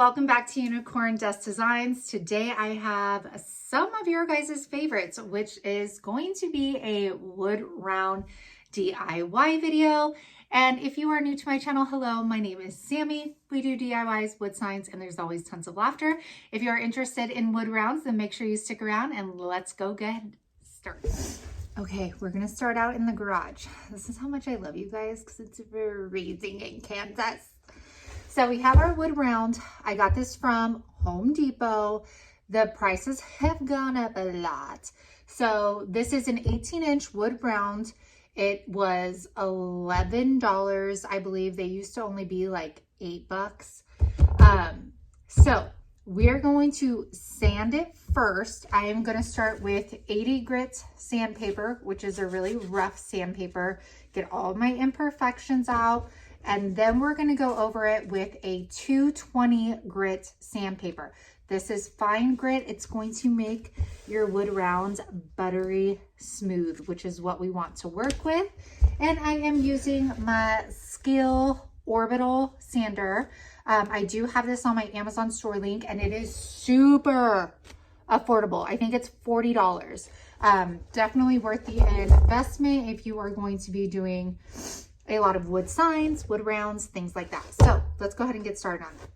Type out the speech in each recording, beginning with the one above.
welcome back to Unicorn Dust Designs. Today I have some of your guys' favorites, which is going to be a wood round DIY video. And if you are new to my channel, hello, my name is Sammy. We do DIYs, wood signs, and there's always tons of laughter. If you are interested in wood rounds, then make sure you stick around and let's go get started. Okay, we're gonna start out in the garage. This is how much I love you guys because it's freezing in Kansas. So we have our wood round. I got this from Home Depot. The prices have gone up a lot. So this is an 18-inch wood round. It was $11, I believe. They used to only be like $8. So we're going to sand it first. I am going to start with 80 grit sandpaper, which is a really rough sandpaper. Get all my imperfections out. And then we're going to go over it with a 220 grit sandpaper. This is fine grit. It's going to make your wood rounds buttery smooth, which is what we want to work with. And I am using my Skill Orbital sander. I do have this on my Amazon store link and it is super affordable. I think it's $40. Definitely worth the investment if you are going to be doing a lot of wood signs, wood rounds, things like that. So let's go ahead and get started on that.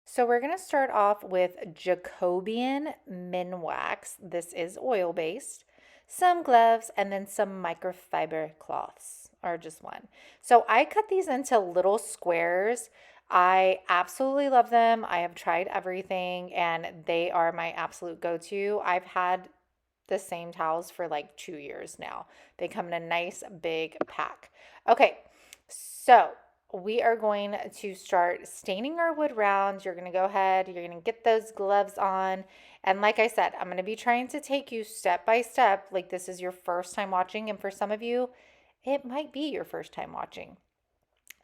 So we're going to start off with Jacobian Minwax. This is oil-based, some gloves, and then some microfiber cloths, or just one. So I cut these into little squares. I absolutely love them. I have tried everything, and they are my absolute go-to. I've had the same towels for like 2 years now. They come in a nice big pack. Okay, so we are going to start staining our wood rounds. You're going to go ahead, you're going to get those gloves on. And like I said, I'm going to be trying to take you step by step, like this is your first time watching. And for some of you, it might be your first time watching.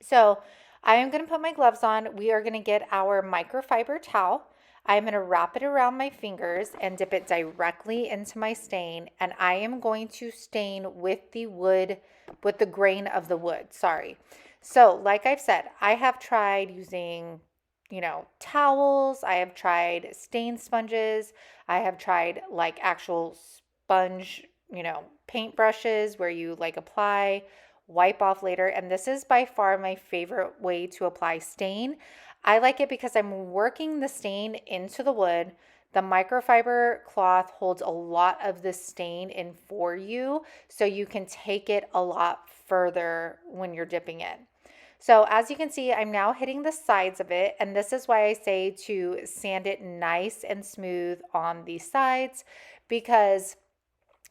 So I am going to put my gloves on. We are going to get our microfiber towel. I'm going to wrap it around my fingers and dip it directly into my stain. And I am going to stain with the wood, with the grain of the wood, sorry. So like I've said, I have tried using, towels. I have tried stain sponges. I have tried like actual sponge, paint brushes where you like apply, wipe off later. And this is by far my favorite way to apply stain. I like it because I'm working the stain into the wood. The microfiber cloth holds a lot of the stain in for you, so you can take it a lot further when you're dipping in. So as you can see, I'm now hitting the sides of it, and this is why I say to sand it nice and smooth on the sides, because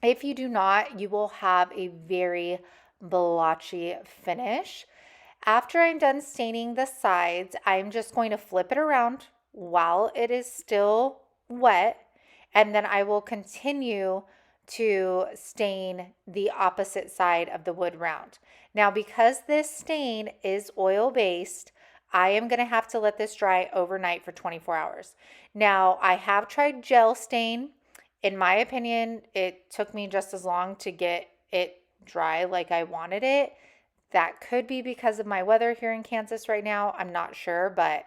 if you do not, you will have a very blotchy finish. After I'm done staining the sides, I'm just going to flip it around while it is still wet, and then I will continue to stain the opposite side of the wood round. Now, because this stain is oil-based, I am going to have to let this dry overnight for 24 hours. Now, I have tried gel stain. In my opinion, it took me just as long to get it dry like I wanted it. That could be because of my weather here in Kansas right now. I'm not sure, but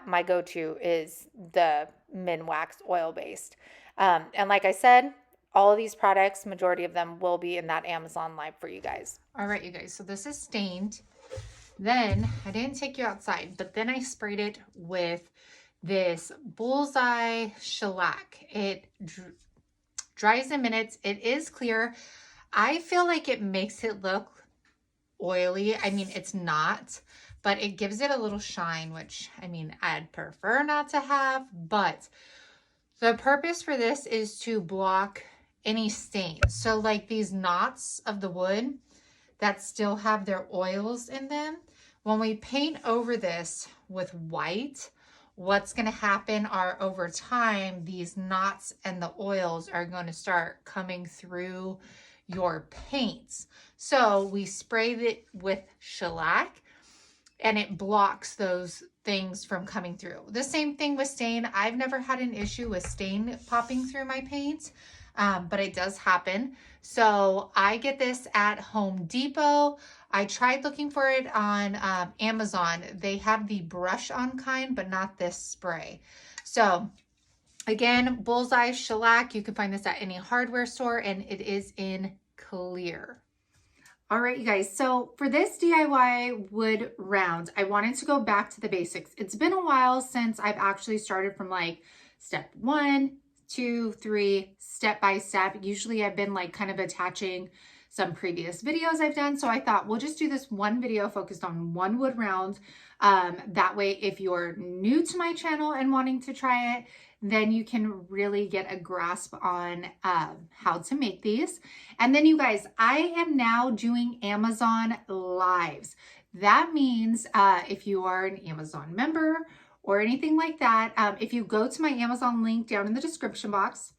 my go-to is the Minwax oil-based. And like I said, all of these products, majority of them will be in that Amazon live for you guys. All right, you guys, so this is stained. Then I didn't take you outside, but then I sprayed it with this Bullseye shellac. It dries in minutes. It is clear. I feel like it makes it look oily. I mean, it's not, but it gives it a little shine, which I mean, I'd prefer not to have, but the purpose for this is to block any stains. So like these knots of the wood that still have their oils in them, when we paint over this with white, what's going to happen are over time, these knots and the oils are going to start coming through your paints. So we sprayed it with shellac and it blocks those things from coming through. The same thing with stain. I've never had an issue with stain popping through my paint, but it does happen. So I get this at Home Depot. I tried looking for it on Amazon. They have the brush on kind, but not this spray. So again, Bullseye shellac. You can find this at any hardware store and it is in clear. All right, you guys, so for this DIY wood round, I wanted to go back to the basics. It's been a while since I've actually started from like step 1, 2, 3, step by step. Usually I've been like kind of attaching some previous videos I've done. So I thought we'll just do this one video focused on one wood round. That way, if you're new to my channel and wanting to try it, then you can really get a grasp on how to make these. And then you guys, I am now doing Amazon lives. That means if you are an Amazon member or anything like that, if you go to my Amazon link down in the description box,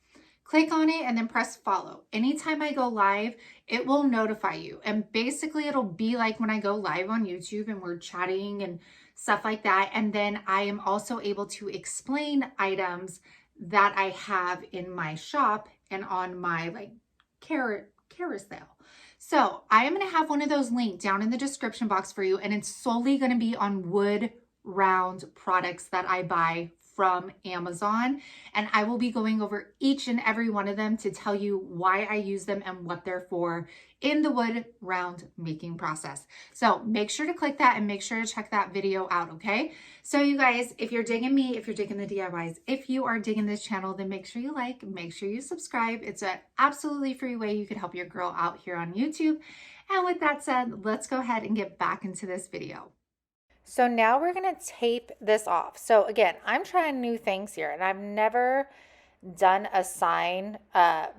click on it and then press follow. Anytime I go live, it will notify you. And basically it'll be like when I go live on YouTube and we're chatting and stuff like that. And then I am also able to explain items that I have in my shop and on my like carousel. So I am going to have one of those linked down in the description box for you. And it's solely going to be on wood round products that I buy from Amazon. And I will be going over each and every one of them to tell you why I use them and what they're for in the wood round making process. So make sure to click that and make sure to check that video out, okay? So you guys, if you're digging me, if you're digging the DIYs, if you are digging this channel, then make sure you like, make sure you subscribe. It's an absolutely free way you can help your girl out here on YouTube. And with that said, let's go ahead and get back into this video. So now we're going to tape this off. So again, I'm trying new things here and I've never done a sign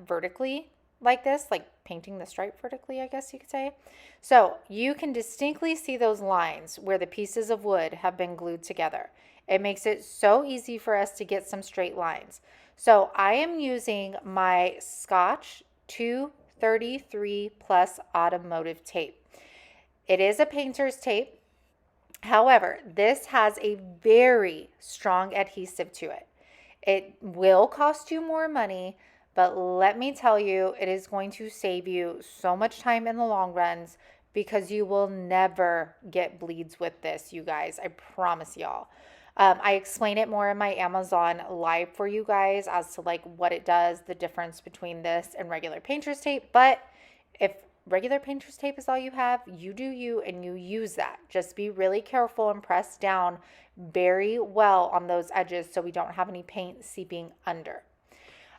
vertically like this, like painting the stripe vertically, I guess you could say. So you can distinctly see those lines where the pieces of wood have been glued together. It makes it so easy for us to get some straight lines. So I am using my Scotch 233 Plus automotive tape. It is a painter's tape. However, this has a very strong adhesive to it. It will cost you more money, but let me tell you, it is going to save you so much time in the long runs because you will never get bleeds with this, you guys. I promise y'all. I explain it more in my Amazon live for you guys as to like what it does, the difference between this and regular painter's tape. But if regular painter's tape is all you have, you do you and you use that. Just be really careful and press down very well on those edges so we don't have any paint seeping under.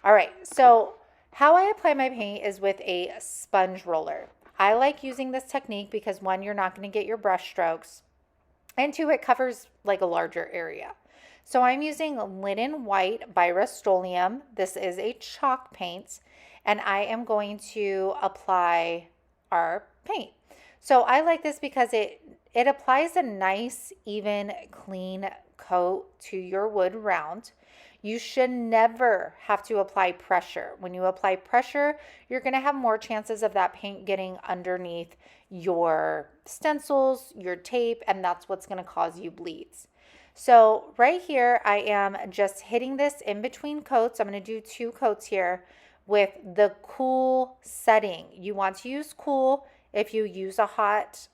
All right, so how I apply my paint is with a sponge roller. I like using this technique because one, you're not going to get your brush strokes, and two, it covers like a larger area. So I'm using Linen White by Rust-Oleum. This is a chalk paint, and I am going to apply our paint. So I like this because it applies a nice, even, clean coat to your wood round. You should never have to apply pressure. When you apply pressure, you're going to have more chances of that paint getting underneath your stencils, your tape, and that's what's going to cause you bleeds. So right here, I am just hitting this in between coats. I'm going to do 2 coats here with the cool setting. You want to use cool. If you use a hot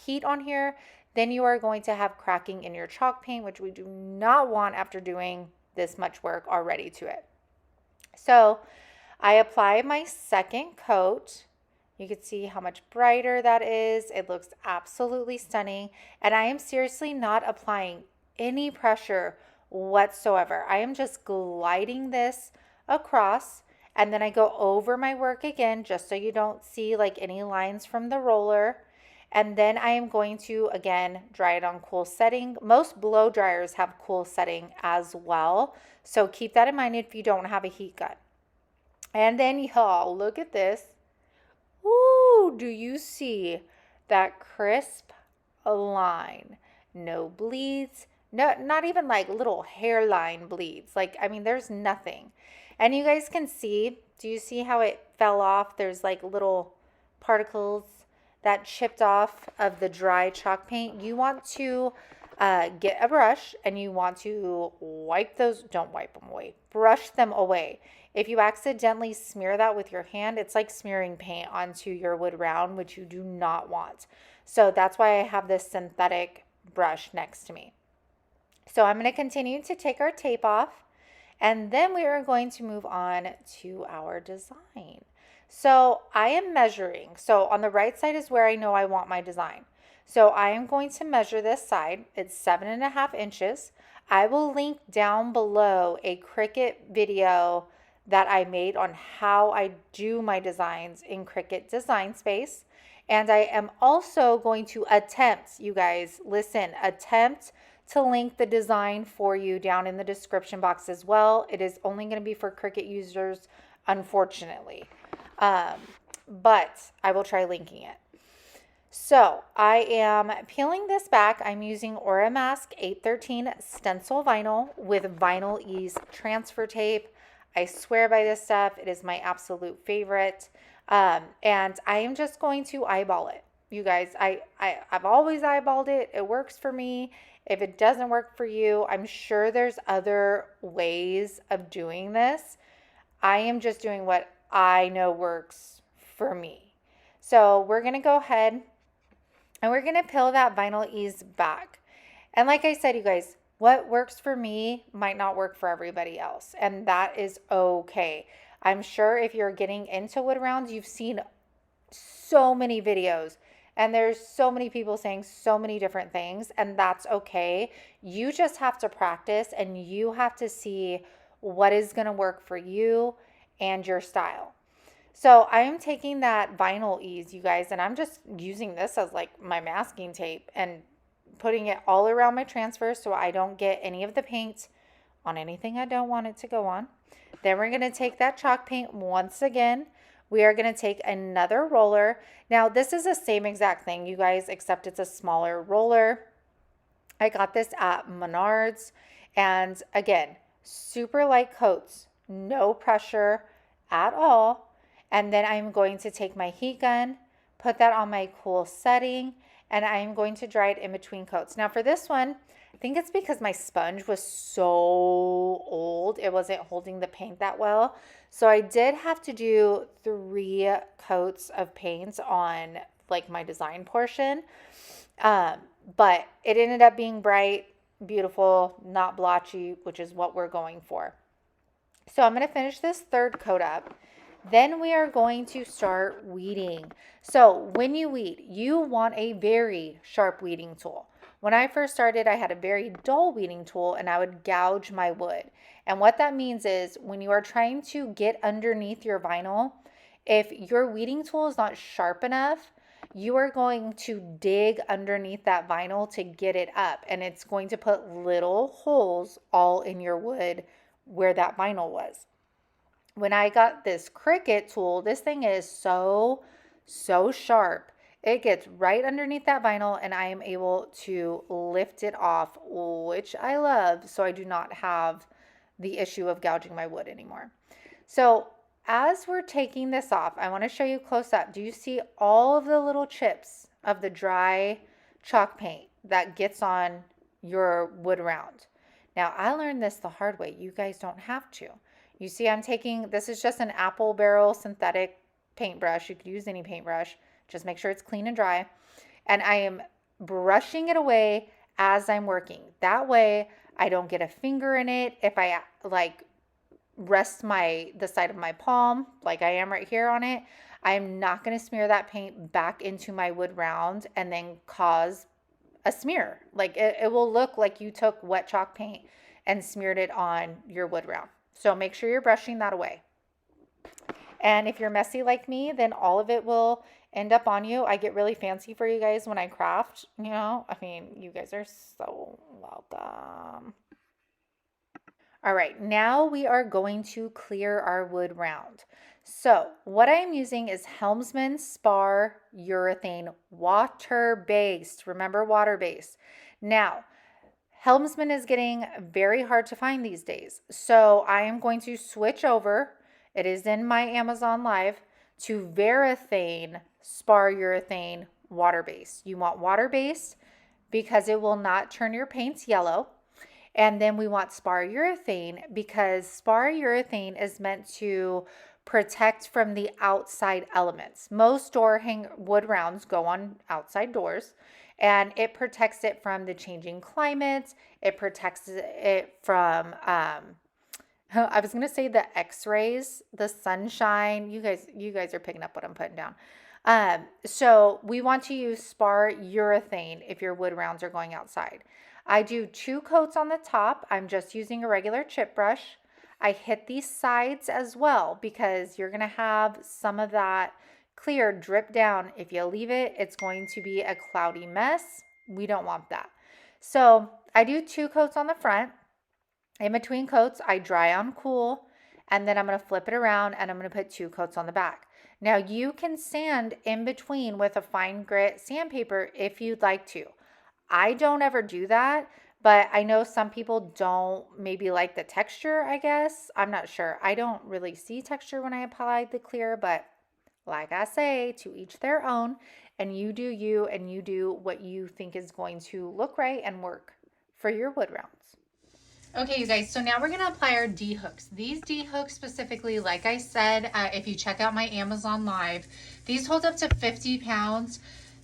heat on here, then you are going to have cracking in your chalk paint, which we do not want after doing this much work already to it. So I apply my second coat. You can see how much brighter that is. It looks absolutely stunning. And I am seriously not applying any pressure whatsoever. I am just gliding this across, and then I go over my work again just so you don't see like any lines from the roller. And then I am going to, again, dry it on cool setting. Most blow dryers have cool setting as well. So keep that in mind if you don't have a heat gun. And then y'all, look at this. Ooh, do you see that crisp line? No bleeds. No, not even like little hairline bleeds. Like, I mean, there's nothing. And you guys can see, do you see how it fell off? There's like little particles that chipped off of the dry chalk paint. You want to get a brush and you want to wipe those, don't wipe them away, brush them away. If you accidentally smear that with your hand, it's like smearing paint onto your wood round, which you do not want. So that's why I have this synthetic brush next to me. So I'm going to continue to take our tape off, and then we are going to move on to our design. So I am measuring. So on the right side is where I know I want my design. So I am going to measure this side. It's 7.5 inches. I will link down below a Cricut video that I made on how I do my designs in Cricut Design Space. And I am also going to attempt, you guys, listen, attempt to link the design for you down in the description box as well. It is only going to be for Cricut users, unfortunately. But I will try linking it. So I am peeling this back. I'm using Oramask 813 stencil vinyl with Vinyl Ease transfer tape. I swear by this stuff. It is my absolute favorite. And I am just going to eyeball it. You guys, I've always eyeballed it. It works for me. If it doesn't work for you, I'm sure there's other ways of doing this. I am just doing what I know works for me. So we're going to go ahead and we're going to peel that Vinyl Ease back. And like I said, you guys, what works for me might not work for everybody else. And that is okay. I'm sure if you're getting into wood rounds, you've seen so many videos and there's so many people saying so many different things, and that's okay. You just have to practice and you have to see what is going to work for you and your style. So I am taking that Vinyl Ease, you guys, and I'm just using this as like my masking tape and putting it all around my transfer so I don't get any of the paint on anything I don't want it to go on. Then we're going to take that chalk paint once again. We are going to take another roller. Now this is the same exact thing, you guys, except it's a smaller roller. I got this at Menards, and again, super light coats, no pressure at all. And then I'm going to take my heat gun, put that on my cool setting, and I'm going to dry it in between coats. Now for this one, I think it's because my sponge was so old, it wasn't holding the paint that well. So I did have to do 3 coats of paint on like my design portion. But it ended up being bright, beautiful, not blotchy, which is what we're going for. So I'm going to finish this 3rd coat up. Then we are going to start weeding. So when you weed, you want a very sharp weeding tool. When I first started, I had a very dull weeding tool and I would gouge my wood. And what that means is when you are trying to get underneath your vinyl, if your weeding tool is not sharp enough, you are going to dig underneath that vinyl to get it up. And it's going to put little holes all in your wood where that vinyl was. When I got this Cricut tool, this thing is so sharp. It gets right underneath that vinyl and I am able to lift it off, which I love, so I do not have the issue of gouging my wood anymore. So as we're taking this off, I want to show you close up. Do you see all of the little chips of the dry chalk paint that gets on your wood round? Now, I learned this the hard way. You guys don't have to. You see I'm taking, this is just an apple barrel synthetic paintbrush. You could use any paintbrush. Just make sure it's clean and dry. And I am brushing it away as I'm working. That way I don't get a finger in it. If I like rest the side of my palm like I am right here on it, I'm not going to smear that paint back into my wood round and then cause a smear. Like it will look like you took wet chalk paint and smeared it on your wood round. So make sure you're brushing that away. And if you're messy like me, then all of it will end up on you. I get really fancy for you guys when I craft, I mean, you guys are so welcome. All right, now we are going to clear our wood round. So what I'm using is Helmsman Spar Urethane, water-based. Remember, water-based. Now, Helmsman is getting very hard to find these days. So I am going to switch over. It is in my Amazon Live to Varathane Spar Urethane water-based. You want water-based because it will not turn your paints yellow. And then we want Spar Urethane because Spar Urethane is meant to protect from the outside elements. Most wood rounds go on outside doors, and it protects it from the changing climates. It protects it from, I was going to say the X-rays, the sunshine. You guys are picking up what I'm putting down. So we want to use Spar Urethane if your wood rounds are going outside. I do 2 coats on the top. I'm just using a regular chip brush. I hit these sides as well because you're going to have some of that clear drip down. If you leave it, it's going to be a cloudy mess. We don't want that. So I do 2 coats on the front. In between coats, I dry on cool, and then I'm going to flip it around and I'm going to put 2 coats on the back. Now you can sand in between with a fine grit sandpaper if you'd like to. I don't ever do that, but I know some people don't maybe like the texture, I guess. I'm not sure. I don't really see texture when I apply the clear, but like I say, to each their own, and you do you, and you do what you think is going to look right and work for your wood rounds. Okay, you guys, so now we're going to apply our D-hooks. These D-hooks specifically, like I said, if you check out my Amazon Live, these hold up to 50 pounds.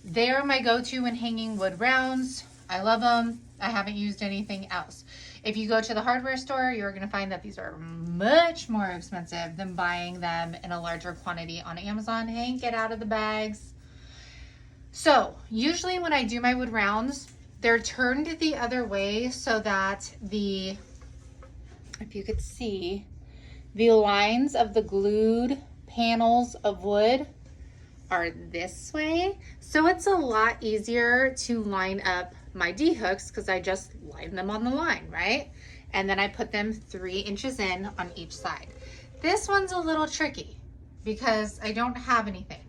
They're my go-to when hanging wood rounds. I love them. I haven't used anything else. If you go to the hardware store, you're going to find that these are much more expensive than buying them in a larger quantity on Amazon. Hey, get out of the bags. So usually when I do my wood rounds, they're turned the other way so that if you could see, the lines of the glued panels of wood are this way. So it's a lot easier to line up my D-hooks because I just line them on the line, right? And then I put them 3 inches in on each side. This one's a little tricky because I don't have anything.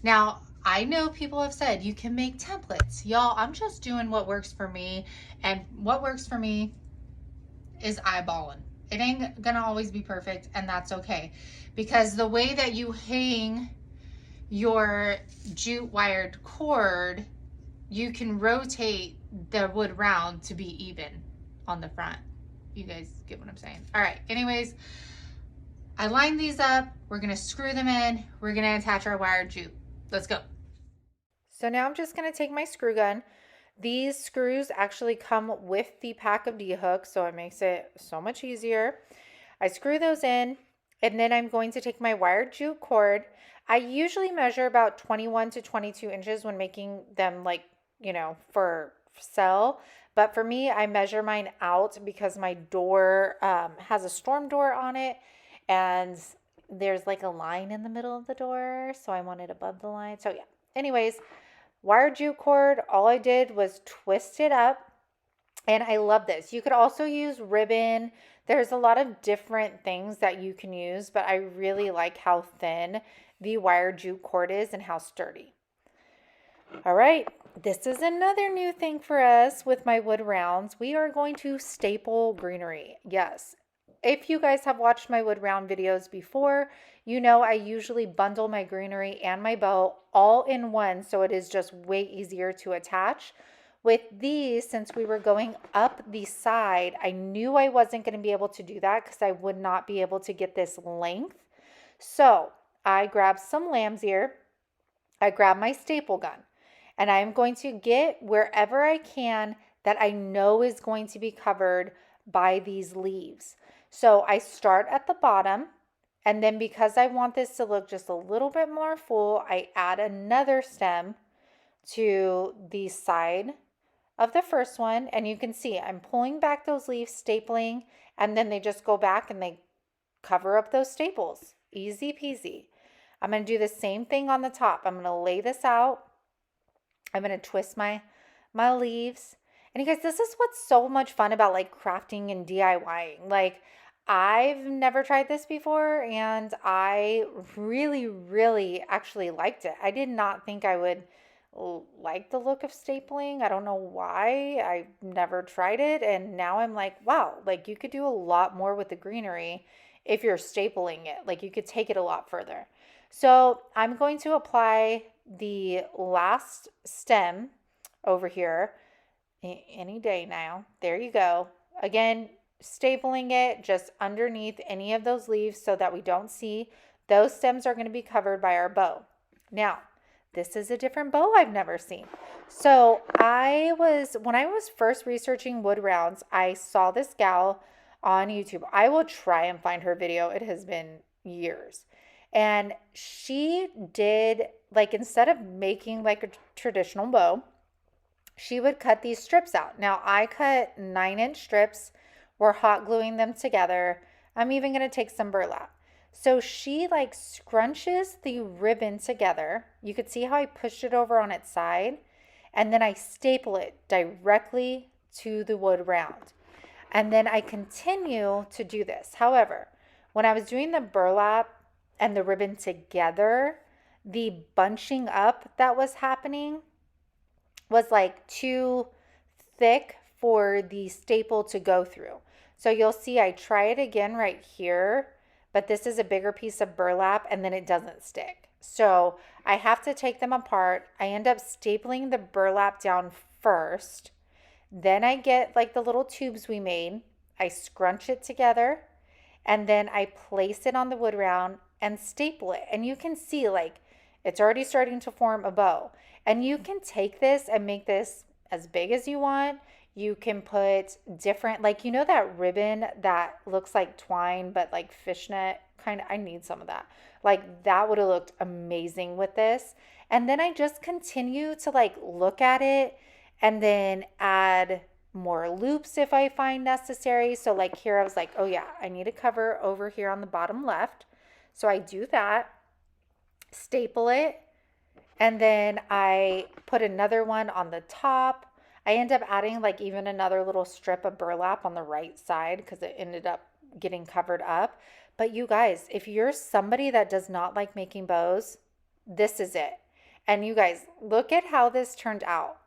Now, I know people have said you can make templates. Y'all, I'm just doing what works for me, and what works for me is eyeballing. It ain't gonna always be perfect, and that's okay. Because the way that you hang your jute wired cord, you can rotate the wood round to be even on the front. You guys get what I'm saying? All right, anyways, I lined these up. We're gonna screw them in. We're gonna attach our wired jute. Let's go. So now I'm just gonna take my screw gun. These screws actually come with the pack of D-hooks, so it makes it so much easier. I screw those in, and then I'm going to take my wired jute cord. I usually measure about 21 to 22 inches when making them, like, for sell. But for me, I measure mine out because my door has a storm door on it, and there's like a line in the middle of the door, so I want it above the line. So yeah, anyways, wire jute cord, all I did was twist it up, and I love this. You could also use ribbon. There's a lot of different things that you can use, but I really like how thin the wire jute cord is and how sturdy. All right, this is another new thing for us with my wood rounds. We are going to staple greenery. Yes, if you guys have watched my wood round videos before, you know I usually bundle my greenery and my bow all in one, so it is just way easier to attach. With these, since we were going up the side, I knew I wasn't going to be able to do that because I would not be able to get this length. So I grabbed some lamb's ear, I grabbed my staple gun, and I'm going to get wherever I can that I know is going to be covered by these leaves. So I start at the bottom, and then because I want this to look just a little bit more full, I add another stem to the side of the first one. And you can see I'm pulling back those leaves, stapling, and then they just go back and they cover up those staples. Easy peasy. I'm going to do the same thing on the top. I'm going to lay this out. I'm going to twist my leaves. And you guys, this is what's so much fun about like crafting and DIYing. Like, I've never tried this before, and I really, really actually liked it. I did not think I would like the look of stapling. I don't know why. I never tried it, and now I'm like, wow, like you could do a lot more with the greenery if you're stapling it. Like you could take it a lot further. So I'm going to apply the last stem over here any day now. There you go. Again, stapling it just underneath any of those leaves so that we don't see. Those stems are going to be covered by our bow. Now, this is a different bow I've never seen. So when I was first researching wood rounds, I saw this gal on YouTube. I will try and find her video. It has been years. And she did, like, instead of making like a traditional bow, she would cut these strips out. Now I cut 9-inch strips. We're hot gluing them together. I'm even going to take some burlap. So she like scrunches the ribbon together. You could see how I pushed it over on its side. And then I staple it directly to the wood round. And then I continue to do this. However, when I was doing the burlap and the ribbon together, the bunching up that was happening was like too thick for the staple to go through. So you'll see I try it again right here, but this is a bigger piece of burlap and then it doesn't stick. So I have to take them apart. I end up stapling the burlap down first. Then I get like the little tubes we made. I scrunch it together and then I place it on the wood round and staple it. And you can see like it's already starting to form a bow. And you can take this and make this as big as you want. You can put different, like, you know, that ribbon that looks like twine, but like fishnet kind of, I need some of that. Like that would have looked amazing with this. And then I just continue to like look at it and then add more loops if I find necessary. So like here I was like, oh yeah, I need a cover over here on the bottom left. So I do that, staple it, and then I put another one on the top. I end up adding like even another little strip of burlap on the right side because it ended up getting covered up. But you guys, if you're somebody that does not like making bows, this is it. And you guys, look at how this turned out.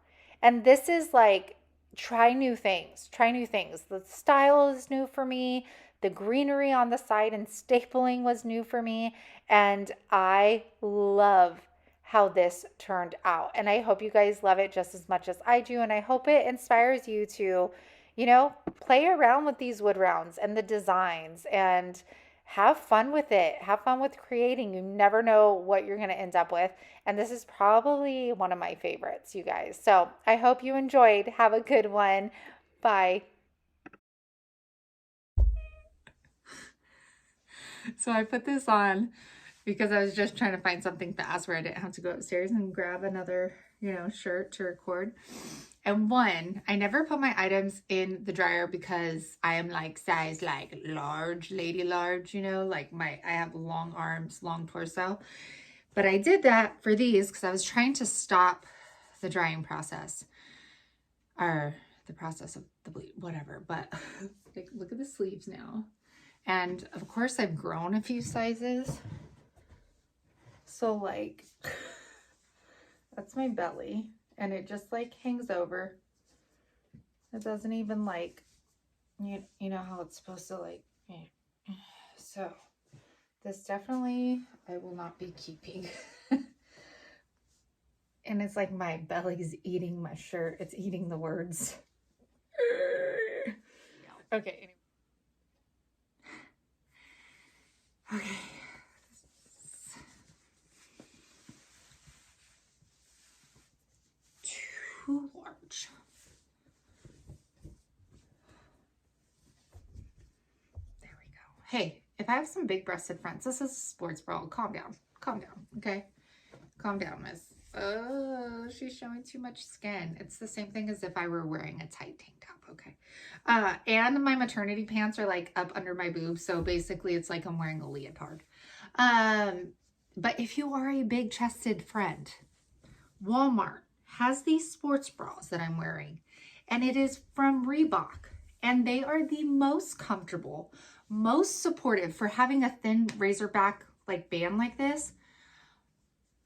And this is like, try new things. Try new things. The style is new for me. The greenery on the side and stapling was new for me. And I love how this turned out. And I hope you guys love it just as much as I do. And I hope it inspires you to, you know, play around with these wood rounds and the designs and have fun with it. Have fun with creating. You never know what you're going to end up with. And this is probably one of my favorites, you guys. So I hope you enjoyed. Have a good one. Bye. So I put this on because I was just trying to find something fast where I didn't have to go upstairs and grab another, you know, shirt to record. And one, I never put my items in the dryer because I am like size like large, lady large, you know, like I have long arms, long torso. But I did that for these because I was trying to stop the drying process or the process of the bleed, whatever. But like, look at the sleeves now. And of course I've grown a few sizes. So like, that's my belly and it just like hangs over. It doesn't even like, you know how it's supposed to like, so this definitely, I will not be keeping. And it's like my belly's eating my shirt. It's eating the words. Okay. Okay. Too large. There we hey, if I have some big breasted friends, this is a sports bra. Calm down. Calm down. Okay. Calm down, miss. Oh, she's showing too much skin. It's the same thing as if I were wearing a tight tank top. Okay. And my maternity pants are like up under my boobs. So basically it's like I'm wearing a leotard. But if you are a big chested friend, Walmart has these sports bras that I'm wearing, and it is from Reebok, and they are the most comfortable, most supportive for having a thin razorback like band like this.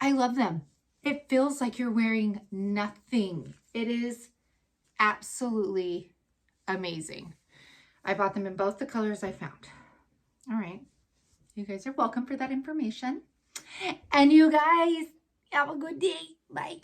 I love them. It feels like you're wearing nothing. It is absolutely amazing. I bought them in both the colors I found. All right. You guys are welcome for that information. And you guys have a good day. Bye.